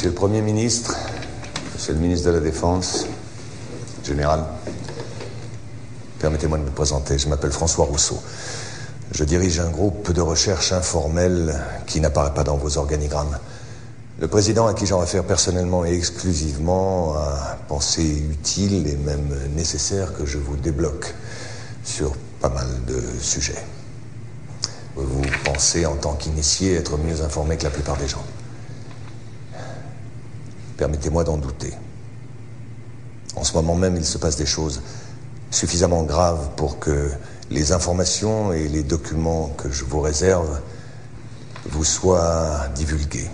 Monsieur le Premier ministre, Monsieur le ministre de la Défense, Général, permettez-moi de me présenter. Je m'appelle François Rousseau. Je dirige un groupe de recherche informel qui n'apparaît pas dans vos organigrammes. Le président, à qui j'en réfère personnellement et exclusivement, a pensé utile et même nécessaire que je vous débloque sur pas mal de sujets. Vous pensez, en tant qu'initié, être mieux informé que la plupart des gens. Permettez-moi d'en douter. En ce moment même, il se passe des choses suffisamment graves pour que les informations et les documents que je vous réserve vous soient divulgués.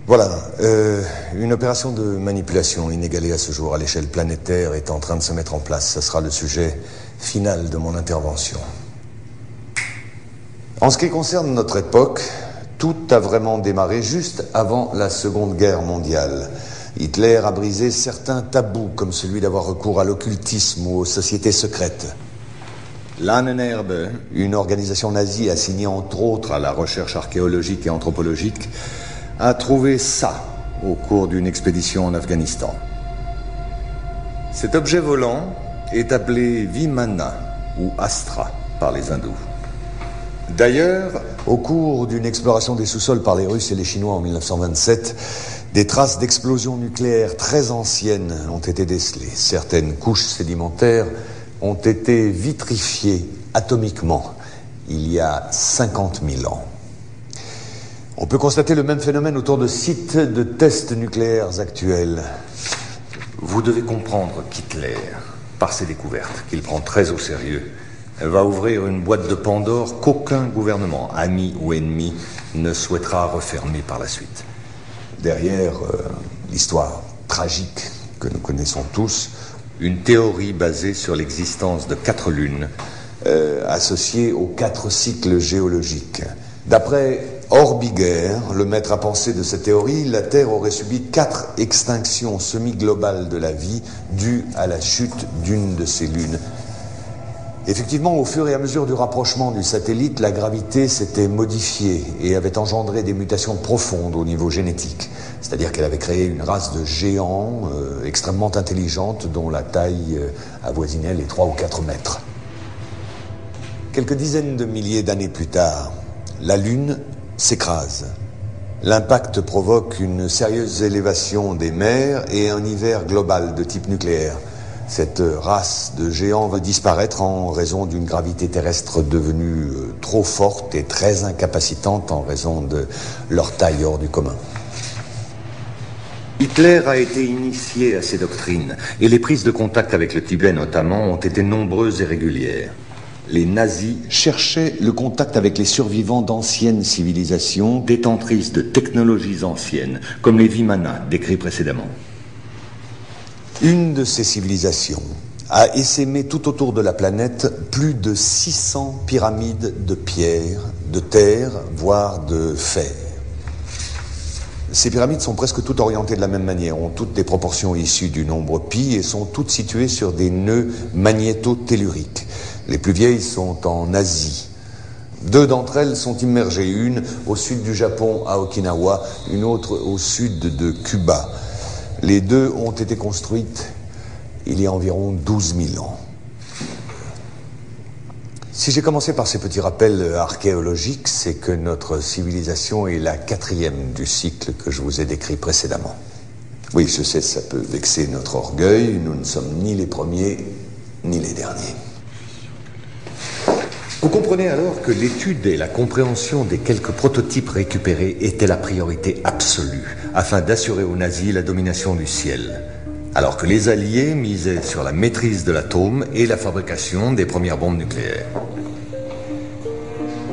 Voilà, une opération de manipulation inégalée à ce jour à l'échelle planétaire est en train de se mettre en place. Ce sera le sujet final de mon intervention. En ce qui concerne notre époque, tout a vraiment démarré juste avant la Seconde Guerre mondiale. Hitler a brisé certains tabous, comme celui d'avoir recours à l'occultisme ou aux sociétés secrètes. L'Ahnenerbe, une organisation nazie assignée entre autres à la recherche archéologique et anthropologique, a trouvé ça au cours d'une expédition en Afghanistan. Cet objet volant est appelé Vimana ou Astra par les hindous. D'ailleurs, au cours d'une exploration des sous-sols par les Russes et les Chinois en 1927, des traces d'explosions nucléaires très anciennes ont été décelées. Certaines couches sédimentaires ont été vitrifiées atomiquement il y a 50 000 ans. On peut constater le même phénomène autour de sites de tests nucléaires actuels. Vous devez comprendre qu'Hitler, par ses découvertes, qu'il prend très au sérieux, va ouvrir une boîte de Pandore qu'aucun gouvernement, ami ou ennemi, ne souhaitera refermer par la suite. Derrière l'histoire tragique que nous connaissons tous, une théorie basée sur l'existence de 4 lunes, associées aux 4 cycles géologiques. D'après Orbiger, le maître à penser de cette théorie, la Terre aurait subi 4 extinctions semi-globales de la vie dues à la chute d'une de ces lunes. Effectivement, au fur et à mesure du rapprochement du satellite, la gravité s'était modifiée et avait engendré des mutations profondes au niveau génétique. C'est-à-dire qu'elle avait créé une race de géants extrêmement intelligente dont la taille avoisinait les 3 ou 4 mètres. Quelques dizaines de milliers d'années plus tard, la Lune s'écrase. L'impact provoque une sérieuse élévation des mers et un hiver global de type nucléaire. Cette race de géants va disparaître en raison d'une gravité terrestre devenue trop forte et très incapacitante en raison de leur taille hors du commun. Hitler a été initié à ces doctrines et les prises de contact avec le Tibet notamment ont été nombreuses et régulières. Les nazis cherchaient le contact avec les survivants d'anciennes civilisations détentrices de technologies anciennes, comme les Vimana décrits précédemment. Une de ces civilisations a essaimé tout autour de la planète plus de 600 pyramides de pierre, de terre, voire de fer. Ces pyramides sont presque toutes orientées de la même manière, ont toutes des proportions issues du nombre pi et sont toutes situées sur des nœuds magnéto-telluriques. Les plus vieilles sont en Asie. 2 d'entre elles sont immergées, une au sud du Japon à Okinawa, une autre au sud de Cuba. Les 2 ont été construites il y a environ 12 000 ans. Si j'ai commencé par ces petits rappels archéologiques, c'est que notre civilisation est la 4e du cycle que je vous ai décrit précédemment. Oui, je sais, ça peut vexer notre orgueil, nous ne sommes ni les premiers, ni les derniers. Vous comprenez alors que l'étude et la compréhension des quelques prototypes récupérés étaient la priorité absolue, afin d'assurer aux nazis la domination du ciel, alors que les Alliés misaient sur la maîtrise de l'atome et la fabrication des premières bombes nucléaires.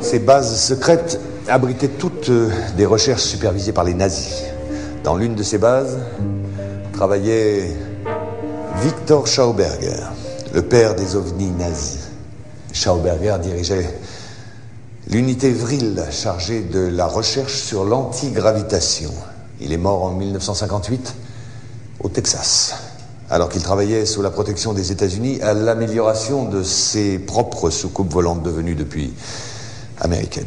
Ces bases secrètes abritaient toutes des recherches supervisées par les nazis. Dans l'une de ces bases travaillait Victor Schauberger, le père des ovnis nazis. Schauberger dirigeait l'unité Vril chargée de la recherche sur l'antigravitation. Il est mort en 1958 au Texas, alors qu'il travaillait sous la protection des États-Unis à l'amélioration de ses propres soucoupes volantes devenues depuis américaines.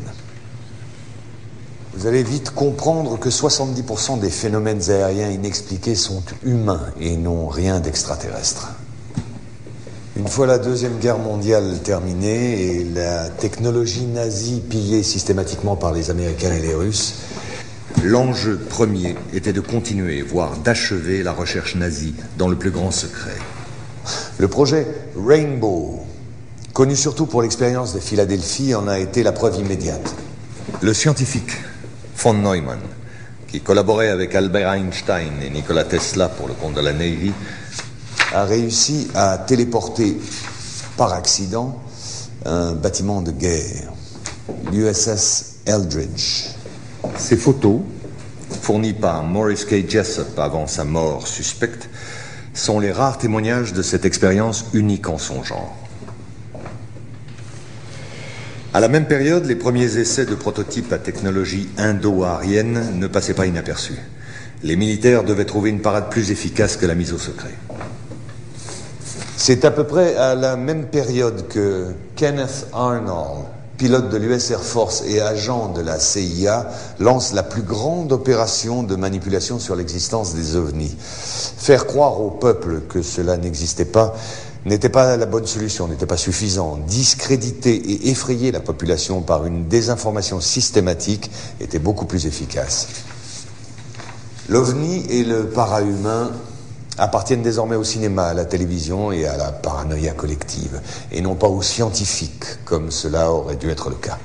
Vous allez vite comprendre que 70% des phénomènes aériens inexpliqués sont humains et n'ont rien d'extraterrestre. Une fois la Deuxième Guerre mondiale terminée et la technologie nazie pillée systématiquement par les Américains et les Russes, l'enjeu premier était de continuer, voire d'achever la recherche nazie dans le plus grand secret. Le projet Rainbow, connu surtout pour l'expérience de Philadelphie, en a été la preuve immédiate. Le scientifique von Neumann, qui collaborait avec Albert Einstein et Nikola Tesla pour le compte de la Navy, a réussi à téléporter par accident un bâtiment de guerre, l'USS Eldridge. Ces photos, fournies par Maurice K. Jessup avant sa mort suspecte, sont les rares témoignages de cette expérience unique en son genre. À la même période, les premiers essais de prototypes à technologie indo-aryenne ne passaient pas inaperçus. Les militaires devaient trouver une parade plus efficace que la mise au secret. C'est à peu près à la même période que Kenneth Arnold, pilote de l'US Air Force et agent de la CIA, lance la plus grande opération de manipulation sur l'existence des ovnis. Faire croire au peuple que cela n'existait pas n'était pas la bonne solution, n'était pas suffisant. Discréditer et effrayer la population par une désinformation systématique était beaucoup plus efficace. L'OVNI et le para-humain appartiennent désormais au cinéma, à la télévision et à la paranoïa collective, et non pas aux scientifiques, comme cela aurait dû être le cas.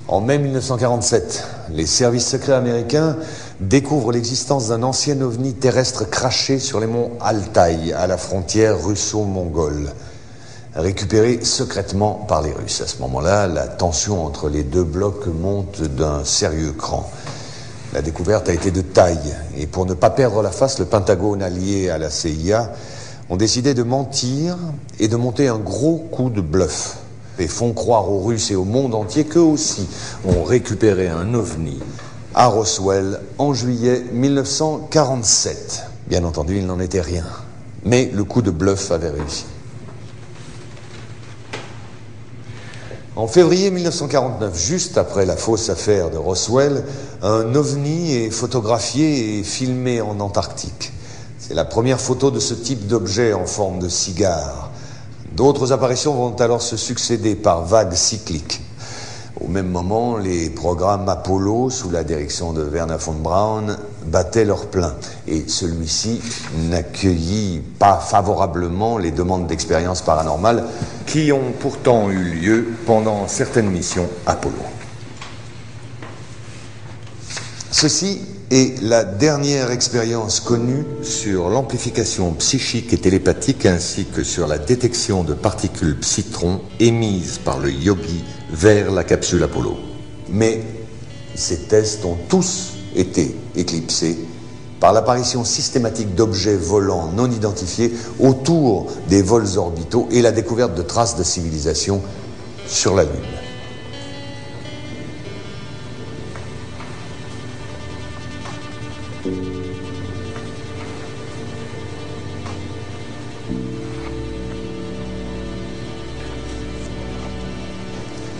En mai 1947, les services secrets américains découvrent l'existence d'un ancien ovni terrestre craché sur les monts Altaï, à la frontière russo-mongole, récupéré secrètement par les Russes. À ce moment-là, la tension entre les deux blocs monte d'un sérieux cran. La découverte a été de taille, et pour ne pas perdre la face, le Pentagone allié à la CIA ont décidé de mentir et de monter un gros coup de bluff. Et font croire aux Russes et au monde entier qu'eux aussi ont récupéré un ovni à Roswell en juillet 1947. Bien entendu, il n'en était rien. Mais le coup de bluff avait réussi. En février 1949, juste après la fausse affaire de Roswell, un ovni est photographié et filmé en Antarctique. C'est la première photo de ce type d'objet en forme de cigare. D'autres apparitions vont alors se succéder par vagues cycliques. Au même moment, les programmes Apollo, sous la direction de Wernher von Braun, battaient leur plein. Et celui-ci n'accueillit pas favorablement les demandes d'expériences paranormales qui ont pourtant eu lieu pendant certaines missions Apollo. Ceci est la dernière expérience connue sur l'amplification psychique et télépathique ainsi que sur la détection de particules psytrons émises par le yogi vers la capsule Apollo. Mais ces tests ont tous été éclipsés par l'apparition systématique d'objets volants non identifiés autour des vols orbitaux et la découverte de traces de civilisation sur la Lune.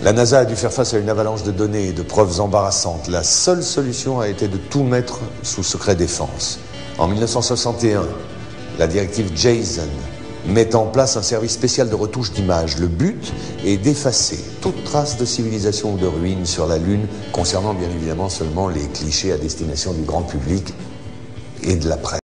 La NASA a dû faire face à une avalanche de données et de preuves embarrassantes. La seule solution a été de tout mettre sous secret défense. En 1961, la directive JSON met en place un service spécial de retouche d'images. Le but est d'effacer toute trace de civilisation ou de ruines sur la Lune, concernant bien évidemment seulement les clichés à destination du grand public et de la presse.